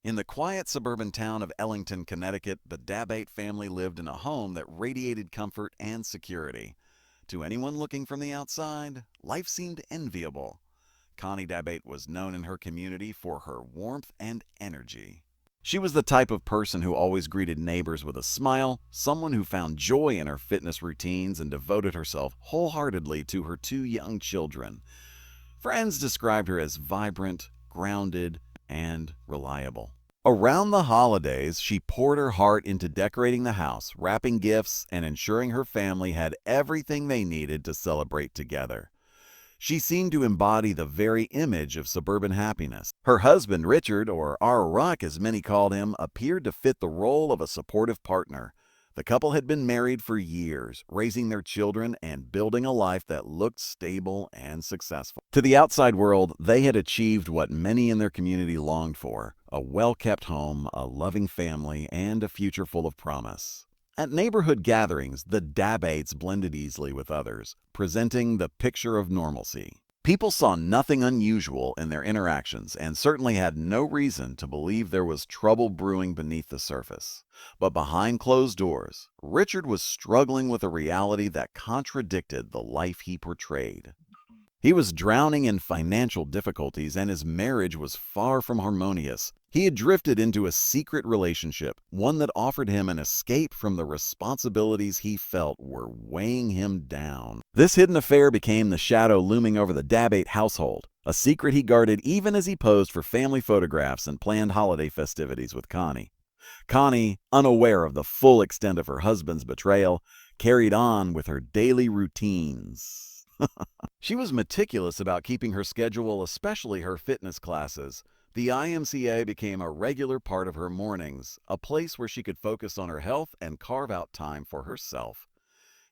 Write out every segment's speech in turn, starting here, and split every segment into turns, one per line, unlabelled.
In the quiet suburban town of Ellington, Connecticut, the Dabate family lived in a home that radiated comfort and security. To anyone looking from the outside, life seemed enviable. Connie Dabate was known in her community for her warmth and energy. She was the type of person who always greeted neighbors with a smile, someone who found joy in her fitness routines and devoted herself wholeheartedly to her two young children. Friends described her as vibrant, grounded, and reliable. Around the holidays, she poured her heart into decorating the house, wrapping gifts, and ensuring her family had everything they needed to celebrate together. She seemed to embody the very image of suburban happiness. Her husband, Richard, or our Ruck as many called him, appeared to fit the role of a supportive partner. The couple had been married for years, raising their children and building a life that looked stable and successful. To the outside world, they had achieved what many in their community longed for: a well-kept home, a loving family, and a future full of promise. At neighborhood gatherings, the Dabates blended easily with others, presenting the picture of normalcy. People saw nothing unusual in their interactions and certainly had no reason to believe there was trouble brewing beneath the surface. But behind closed doors, Richard was struggling with a reality that contradicted the life he portrayed. He was drowning in financial difficulties and his marriage was far from harmonious. He had drifted into a secret relationship, one that offered him an escape from the responsibilities he felt were weighing him down. This hidden affair became the shadow looming over the Dabate household, a secret he guarded even as he posed for family photographs and planned holiday festivities with Connie. Connie, unaware of the full extent of her husband's betrayal, carried on with her daily routines. She was meticulous about keeping her schedule, especially her fitness classes. The IMCA became a regular part of her mornings, a place where she could focus on her health and carve out time for herself.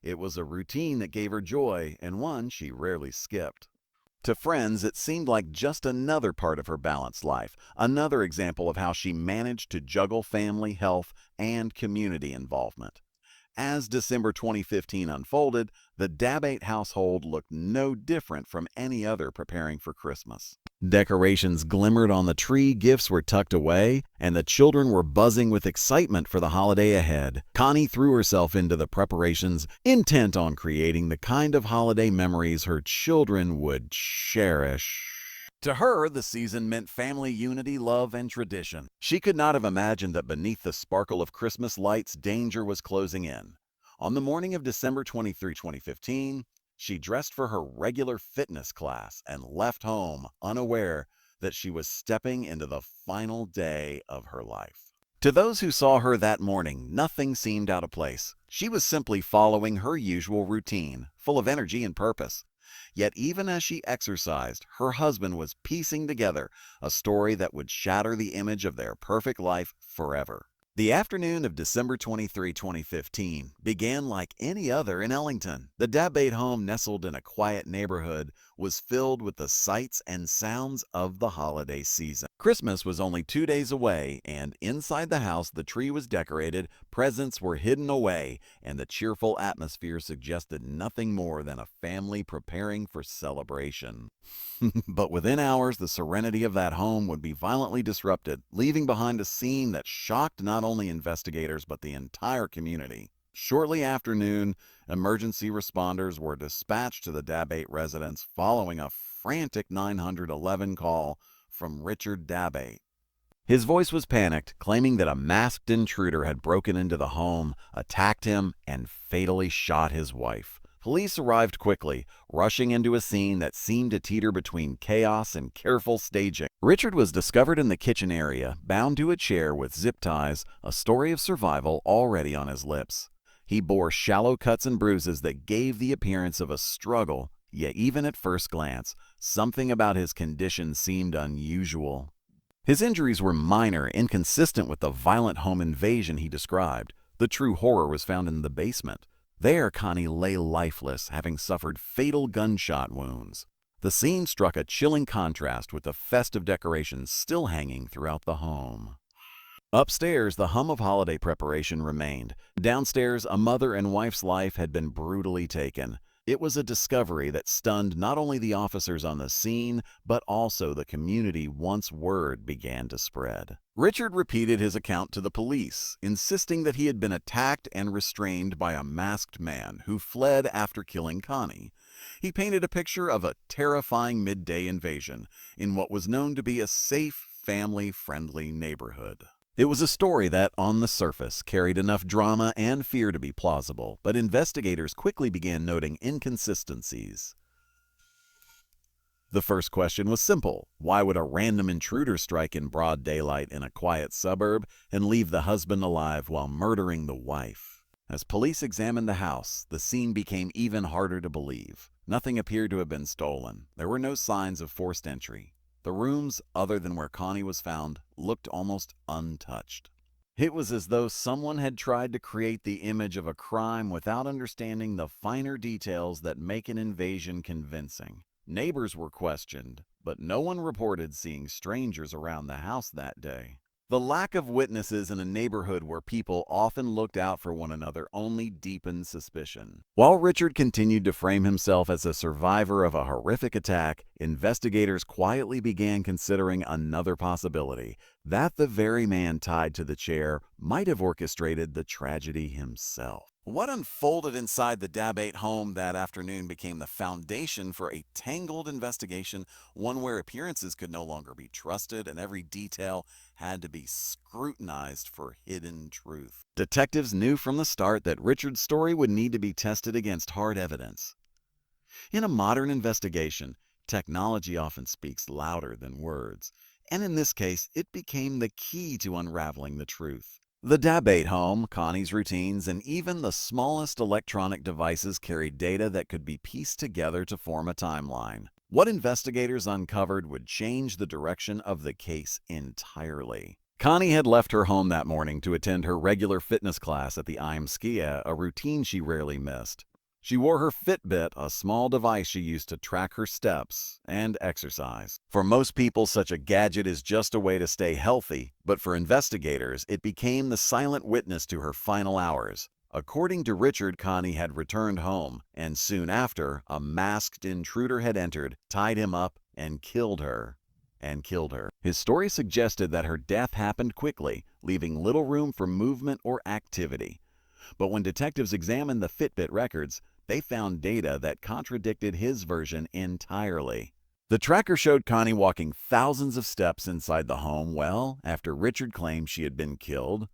It was a routine that gave her joy and one she rarely skipped. To friends, it seemed like just another part of her balanced life, another example of how she managed to juggle family, health, and community involvement. As December 2015 unfolded, the Dabate household looked no different from any other preparing for Christmas. Decorations glimmered on the tree, gifts were tucked away, and the children were buzzing with excitement for the holiday ahead. Connie threw herself into the preparations, intent on creating the kind of holiday memories her children would cherish. To her, the season meant family unity, love, and tradition. She could not have imagined that beneath the sparkle of Christmas lights, danger was closing in. On the morning of December 23, 2015, she dressed for her regular fitness class and left home, unaware that she was stepping into the final day of her life. To those who saw her that morning, nothing seemed out of place. She was simply following her usual routine, full of energy and purpose. Yet even as she exercised, her husband was piecing together a story that would shatter the image of their perfect life forever. The afternoon of December 23, 2015 began like any other in Ellington. The Dabate home, nestled in a quiet neighborhood, was filled with the sights and sounds of the holiday season. Christmas was only 2 days away, and inside the house the tree was decorated, presents were hidden away, and the cheerful atmosphere suggested nothing more than a family preparing for celebration. But within hours, the serenity of that home would be violently disrupted, leaving behind a scene that shocked not only investigators but the entire community. Shortly after noon, emergency responders were dispatched to the Dabate residence following a frantic 911 call from Richard Dabate. His voice was panicked, claiming that a masked intruder had broken into the home, attacked him, and fatally shot his wife. Police arrived quickly, rushing into a scene that seemed to teeter between chaos and careful staging. Richard was discovered in the kitchen area, bound to a chair with zip ties, a story of survival already on his lips. He bore shallow cuts and bruises that gave the appearance of a struggle, yet even at first glance, something about his condition seemed unusual. His injuries were minor, inconsistent with the violent home invasion he described. The true horror was found in the basement. There, Connie lay lifeless, having suffered fatal gunshot wounds. The scene struck a chilling contrast with the festive decorations still hanging throughout the home. Upstairs, the hum of holiday preparation remained. Downstairs, a mother and wife's life had been brutally taken. It was a discovery that stunned not only the officers on the scene, but also the community once word began to spread. Richard repeated his account to the police, insisting that he had been attacked and restrained by a masked man who fled after killing Connie. He painted a picture of a terrifying midday invasion in what was known to be a safe, family-friendly neighborhood. It was a story that, on the surface, carried enough drama and fear to be plausible, but investigators quickly began noting inconsistencies. The first question was simple. Why would a random intruder strike in broad daylight in a quiet suburb and leave the husband alive while murdering the wife? As police examined the house, the scene became even harder to believe. Nothing appeared to have been stolen. There were no signs of forced entry. The rooms, other than where Connie was found, looked almost untouched. It was as though someone had tried to create the image of a crime without understanding the finer details that make an invasion convincing. Neighbors were questioned, but no one reported seeing strangers around the house that day. The lack of witnesses in a neighborhood where people often looked out for one another only deepened suspicion. While Richard continued to frame himself as a survivor of a horrific attack, investigators quietly began considering another possibility, that the very man tied to the chair might have orchestrated the tragedy himself. What unfolded inside the Dabate home that afternoon became the foundation for a tangled investigation, one where appearances could no longer be trusted and every detail had to be scrutinized for hidden truth. Detectives knew from the start that Richard's story would need to be tested against hard evidence. In a modern investigation, technology often speaks louder than words, and in this case, it became the key to unraveling the truth. The Dabate home, Connie's routines, and even the smallest electronic devices carried data that could be pieced together to form a timeline. What investigators uncovered would change the direction of the case entirely. Connie had left her home that morning to attend her regular fitness class at the Skia, a routine she rarely missed. She wore her Fitbit, a small device she used to track her steps and exercise. For most people, such a gadget is just a way to stay healthy, but for investigators, it became the silent witness to her final hours. According to Richard, Connie had returned home, and soon after, a masked intruder had entered, tied him up, and killed her. His story suggested that her death happened quickly, leaving little room for movement or activity. But when detectives examined the Fitbit records, they found data that contradicted his version entirely. The tracker showed Connie walking thousands of steps inside the home well after Richard claimed she had been killed.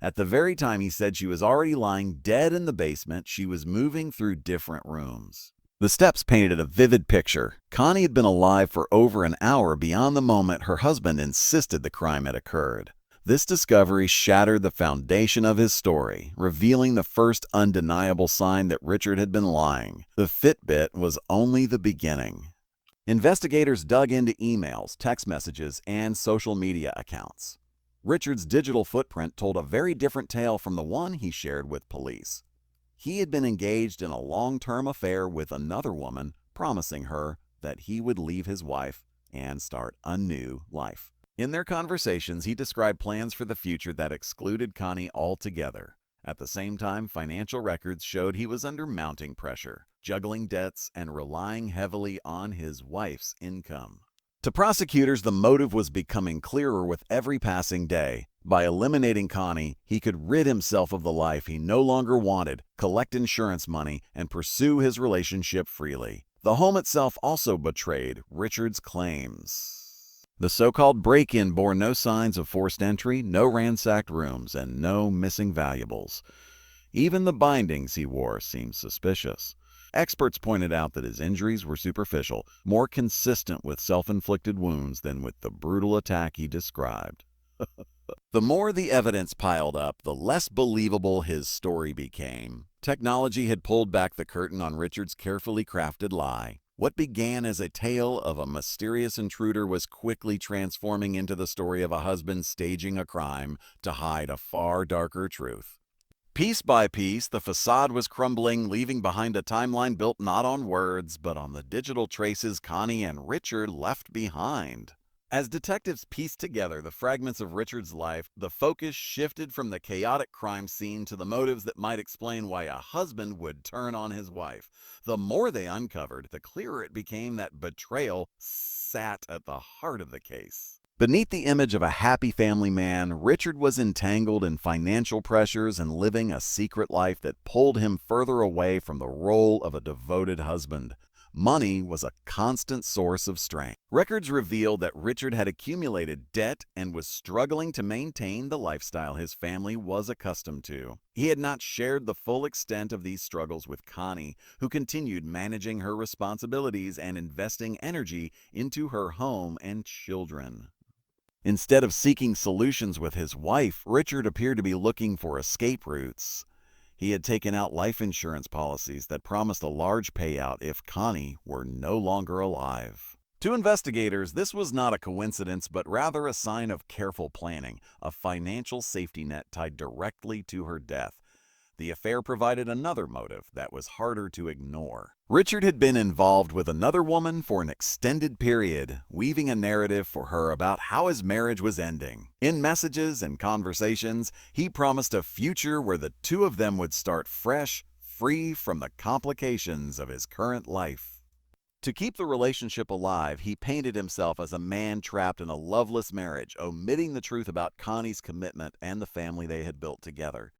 At the very time he said she was already lying dead in the basement, she was moving through different rooms. The steps painted a vivid picture. Connie had been alive for over an hour beyond the moment her husband insisted the crime had occurred. This discovery shattered the foundation of his story, revealing the first undeniable sign that Richard had been lying. The Fitbit was only the beginning. Investigators dug into emails, text messages, and social media accounts. Richard's digital footprint told a very different tale from the one he shared with police. He had been engaged in a long-term affair with another woman, promising her that he would leave his wife and start a new life. In their conversations, he described plans for the future that excluded Connie altogether. At the same time, financial records showed he was under mounting pressure, juggling debts and relying heavily on his wife's income. To prosecutors, the motive was becoming clearer with every passing day. By eliminating Connie, he could rid himself of the life he no longer wanted, collect insurance money, and pursue his relationship freely. The home itself also betrayed Richard's claims. The so-called break-in bore no signs of forced entry, no ransacked rooms, and no missing valuables. Even the bindings he wore seemed suspicious. Experts pointed out that his injuries were superficial, more consistent with self-inflicted wounds than with the brutal attack he described. The more the evidence piled up, the less believable his story became. Technology had pulled back the curtain on Richard's carefully crafted lie. What began as a tale of a mysterious intruder was quickly transforming into the story of a husband staging a crime to hide a far darker truth. Piece by piece, the facade was crumbling, leaving behind a timeline built not on words, but on the digital traces Connie and Richard left behind. As detectives pieced together the fragments of Richard's life, the focus shifted from the chaotic crime scene to the motives that might explain why a husband would turn on his wife. The more they uncovered, the clearer it became that betrayal sat at the heart of the case. Beneath the image of a happy family man, Richard was entangled in financial pressures and living a secret life that pulled him further away from the role of a devoted husband. Money was a constant source of strain. Records revealed that Richard had accumulated debt and was struggling to maintain the lifestyle his family was accustomed to. He had not shared the full extent of these struggles with Connie, who continued managing her responsibilities and investing energy into her home and children. Instead of seeking solutions with his wife, Richard appeared to be looking for escape routes. He had taken out life insurance policies that promised a large payout if Connie were no longer alive. To investigators, this was not a coincidence, but rather a sign of careful planning, a financial safety net tied directly to her death. The affair provided another motive that was harder to ignore. Richard had been involved with another woman for an extended period, weaving a narrative for her about how his marriage was ending. In messages and conversations, he promised a future where the two of them would start fresh, free from the complications of his current life. To keep the relationship alive, he painted himself as a man trapped in a loveless marriage, omitting the truth about Connie's commitment and the family they had built together.